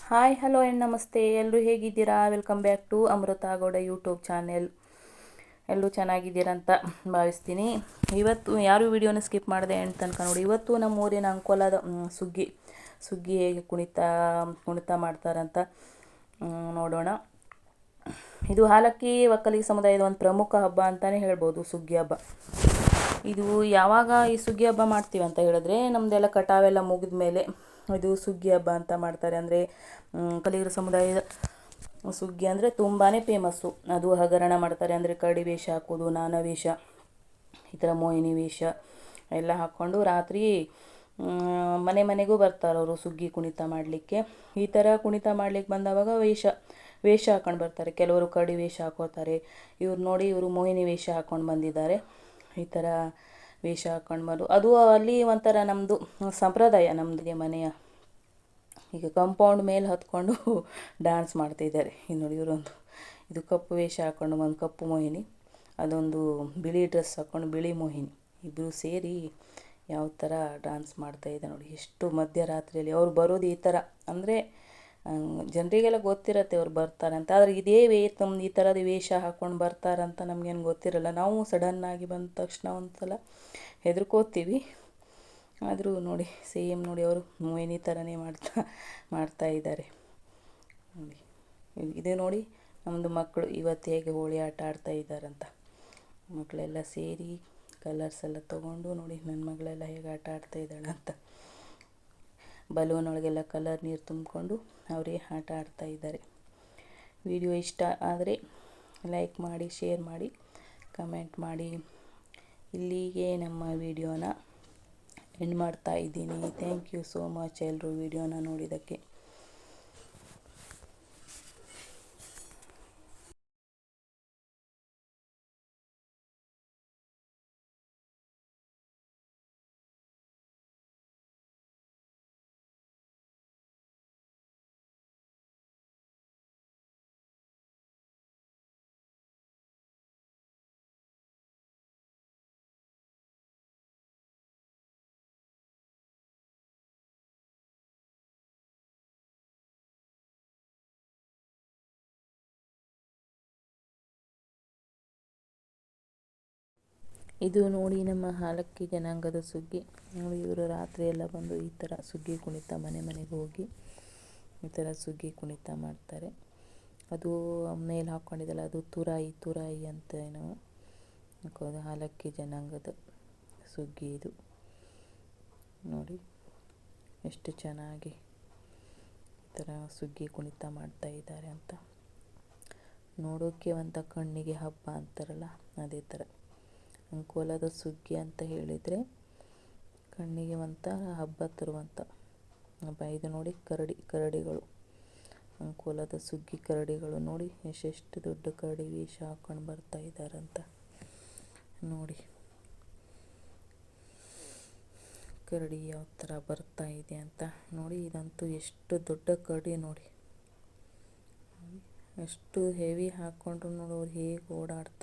Hi hello and ನಮಸ್ತೆ. ಎಲ್ಲರೂ ಹೇಗಿದ್ದೀರಾ? Welcome back to Amrutha Gowda YouTube channel. ಎಲ್ಲರೂ ಚೆನ್ನಾಗಿದ್ದೀರಾ ಅಂತ ಭಾವಿಸ್ತೀನಿ. ಇವತ್ತು ಯಾರು ವಿಡಿಯೋನ ಸ್ಕಿಪ್ ಮಾಡಿದೆ ಅಂತ ತನಕ ನೋಡಿ. ಇವತ್ತು ನಮ್ಮ ಊರಿನ ಅಂಕೋಲಾದ ಸುಗ್ಗಿ ಹೇಗೆ ಕುಣಿತ ಮಾಡ್ತಾರಂತ ನೋಡೋಣ. ಇದು ಹಾಲಕ್ಕಿ ಒಕ್ಕಲಿಗ ಸಮುದಾಯದ ಒಂದು ಪ್ರಮುಖ ಹಬ್ಬ ಅಂತಲೇ ಹೇಳ್ಬೋದು, ಸುಗ್ಗಿ ಹಬ್ಬ. ಇದು ಯಾವಾಗ ಈ ಸುಗ್ಗಿ ಹಬ್ಬ ಮಾಡ್ತೀವಿ ಅಂತ ಹೇಳಿದ್ರೆ, ನಮ್ಮದೆಲ್ಲ ಕಟಾವೆಲ್ಲ ಮುಗಿದ ಮೇಲೆ ಇದು ಸುಗ್ಗಿ ಹಬ್ಬ ಅಂತ ಮಾಡ್ತಾರೆ. ಅಂದರೆ ಕಲಿಗರ ಸಮುದಾಯದ ಸುಗ್ಗಿ ಅಂದರೆ ತುಂಬಾ ಫೇಮಸ್ಸು. ಅದು ಹಗರಣ ಮಾಡ್ತಾರೆ, ಅಂದರೆ ಕರಡಿ ವೇಷ ಹಾಕೋದು, ನಾನಾ ವೇಷ, ಈ ಥರ ಮೋಹಿನಿ ವೇಷ ಎಲ್ಲ ಹಾಕ್ಕೊಂಡು ರಾತ್ರಿ ಮನೆ ಮನೆಗೂ ಬರ್ತಾರೆ ಅವರು ಸುಗ್ಗಿ ಕುಣಿತ ಮಾಡಲಿಕ್ಕೆ. ಈ ಥರ ಕುಣಿತ ಮಾಡ್ಲಿಕ್ಕೆ ಬಂದವಾಗ ವೇಷ ಹಾಕೊಂಡು ಬರ್ತಾರೆ. ಕೆಲವರು ಕರಡಿ ವೇಷ ಹಾಕೋತಾರೆ. ಇವ್ರು ನೋಡಿ, ಇವರು ಮೋಹಿನಿ ವೇಷ ಹಾಕ್ಕೊಂಡು ಬಂದಿದ್ದಾರೆ. ಈ ಥರ ವೇಷ ಹಾಕ್ಕೊಂಡು ಬಂದು ಅದು ಅಲ್ಲಿ ಒಂಥರ ನಮ್ಮದು ಸಂಪ್ರದಾಯ. ನಮ್ಮದಿಗೆ ಮನೆಯ ಈಗ ಕಾಂಪೌಂಡ್ ಮೇಲೆ ಹತ್ಕೊಂಡು ಡ್ಯಾನ್ಸ್ ಮಾಡ್ತಿದ್ದಾರೆ. ಇದು ನೋಡಿ, ಇದು ಕಪ್ಪು ವೇಷ ಹಾಕ್ಕೊಂಡು ಒಂದು ಕಪ್ಪು ಮೋಹಿನಿ, ಅದೊಂದು ಬಿಳಿ ಡ್ರೆಸ್ ಹಾಕ್ಕೊಂಡು ಬಿಳಿ ಮೋಹಿನಿ, ಇಬ್ಬರು ಸೇರಿ ಯಾವ ಥರ ಡ್ಯಾನ್ಸ್ ಮಾಡ್ತಾಯಿದೆ ನೋಡಿ. ಎಷ್ಟು ಮಧ್ಯರಾತ್ರಿಯಲ್ಲಿ ಅವ್ರು ಬರೋದು ಈ ಥರ. ಅಂದರೆ ಜನರಿಗೆಲ್ಲ ಗೊತ್ತಿರತ್ತೆ ಅವ್ರು ಬರ್ತಾರಂತ. ಆದರೆ ಈ ಥರದ ವೇಷ ಹಾಕ್ಕೊಂಡು ಬರ್ತಾರಂತ ನಮಗೇನು ಗೊತ್ತಿರಲ್ಲ. ನಾವು ಸಡನ್ನಾಗಿ ಬಂದ ತಕ್ಷಣ ಒಂದು ಸಲ ಹೆದರ್ಕೋತೀವಿ. ಆದರೂ ನೋಡಿ, ಸೇಮ್ ನೋಡಿ, ಅವರು ಮೋಹಿನಿ ಥರನೇ ಮಾಡ್ತಾ ಇದ್ದಾರೆ ನೋಡಿ. ಇದು ನೋಡಿ, ನಮ್ಮದು ಮಕ್ಕಳು ಇವತ್ತು ಹೇಗೆ ಹೋಳಿ ಆಟ ಆಡ್ತಾ ಇದ್ದಾರಂತ. ಮಕ್ಕಳೆಲ್ಲ ಸೇರಿ ಕಲರ್ಸ್ ಎಲ್ಲ ತೊಗೊಂಡು ನೋಡಿ, ನನ್ನ ಮಗಳೆಲ್ಲ ಹೇಗೆ ಆಟ ಆಡ್ತಾ ಇದ್ದಾಳಂತ. ಬಲೂನ್ ಒಳಗೆಲ್ಲ ಕಲರ್ ನೀರು ತುಂಬಿಕೊಂಡು ಅವರೇ ಆಟ ಆಡ್ತಾ ಇದ್ದಾರೆ. ವಿಡಿಯೋ ಇಷ್ಟ ಆದರೆ ಲೈಕ್ ಮಾಡಿ, ಶೇರ್ ಮಾಡಿ, ಕಮೆಂಟ್ ಮಾಡಿ. ಇಲ್ಲಿಗೆ ನಮ್ಮ ವಿಡಿಯೋನ ಎಂಡ್ ಮಾಡ್ತಾ ಇದ್ದೀನಿ. ಥ್ಯಾಂಕ್ ಯು ಸೋ ಮಚ್ ಎಲ್ಲರೂ ವಿಡಿಯೋನ ನೋಡಿದ್ದಕ್ಕೆ. ಇದು ನೋಡಿ ನಮ್ಮ ಹಾಲಕ್ಕಿ ಜನಾಂಗದ ಸುಗ್ಗಿ ನೋಡಿ. ಇವರು ರಾತ್ರಿ ಎಲ್ಲ ಬಂದು ಈ ಥರ ಸುಗ್ಗಿ ಕುಣಿತ ಮನೆ ಮನೆಗೆ ಹೋಗಿ ಈ ಥರ ಸುಗ್ಗಿ ಕುಣಿತ ಮಾಡ್ತಾರೆ. ಅದು ಮೇಲೆ ಹಾಕ್ಕೊಂಡಿದ್ದಲ್ಲ, ಅದು ತುರಾಯಿ ಅಂತ ಏನೋ ಅದು ಹಾಲಕ್ಕಿ ಜನಾಂಗದ ಸುಗ್ಗಿ. ಇದು ನೋಡಿ ಎಷ್ಟು ಚೆನ್ನಾಗಿ ಈ ಥರ ಸುಗ್ಗಿ ಕುಣಿತ ಮಾಡ್ತಾ ಇದ್ದಾರೆ ಅಂತ. ನೋಡೋಕ್ಕೆ ಒಂಥ ಕಣ್ಣಿಗೆ ಹಬ್ಬ ಅಂತಾರಲ್ಲ, ಅದೇ ಥರ ಅಂಕೋಲದ ಸುಗ್ಗಿ ಅಂತ ಹೇಳಿದರೆ ಕಣ್ಣಿಗೆ ಒಂಥರ ಹಬ್ಬ ತರುವಂಥ ಹಬ್ಬ. ಇದು ನೋಡಿ, ಕರಡಿಗಳು, ಅಂಕೋಲದ ಸುಗ್ಗಿ ಕರಡಿಗಳು ನೋಡಿ, ಎಷ್ಟೆಷ್ಟು ದೊಡ್ಡ ಕರಡಿ ವೇಷ ಹಾಕ್ಕೊಂಡು ಬರ್ತಾ ಇದ್ದಾರಂತ ನೋಡಿ. ಕರಡಿ ಯಾವ ಥರ ಬರ್ತಾ ಇದೆ ಅಂತ ನೋಡಿ. ಇದಂತೂ ಎಷ್ಟು ದೊಡ್ಡ ಕರಡಿ ನೋಡಿ, ಎಷ್ಟು ಹೆವಿ ಹಾಕ್ಕೊಂಡ್ರು ನೋಡೋರು ಹೇಗೆ ಓಡಾಡ್ತಾರೆ.